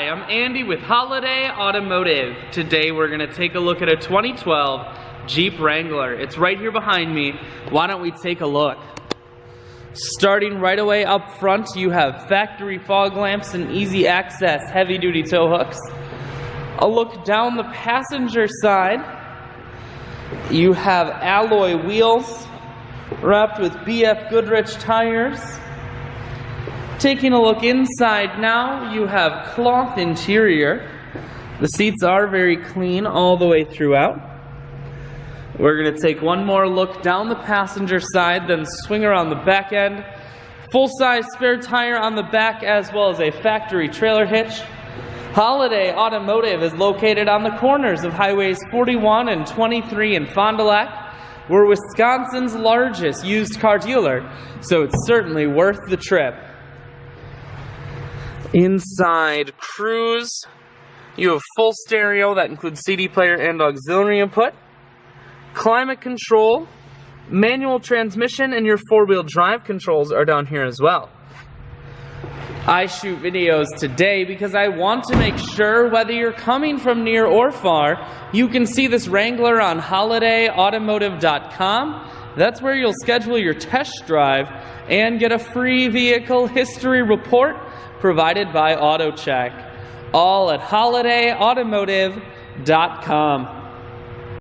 Hi, I'm Andy with Holiday Automotive. Today we're going to take a look at a 2012 Jeep Wrangler. It's right here behind me. Why don't we take a look? Starting right away up front, you have factory fog lamps and easy access heavy-duty tow hooks. A look down the passenger side, you have alloy wheels wrapped with BF Goodrich tires. Taking a look inside now, you have cloth interior. The seats are very clean all the way throughout. We're going to take one more look down the passenger side, then swing around the back end. Full-size spare tire on the back as well as a factory trailer hitch. Holiday Automotive is located on the corners of Highways 41 and 23 in Fond du Lac. We're Wisconsin's largest used car dealer, so it's certainly worth the trip. Inside cruise, you have full stereo that includes CD player and auxiliary input, climate control, manual transmission, and your four-wheel drive controls are down here as well. I shoot videos today because I want to make sure whether you're coming from near or far, you can see this Wrangler on holidayautomotive.com. That's where you'll schedule your test drive and get a free vehicle history report provided by AutoCheck. All at holidayautomotive.com.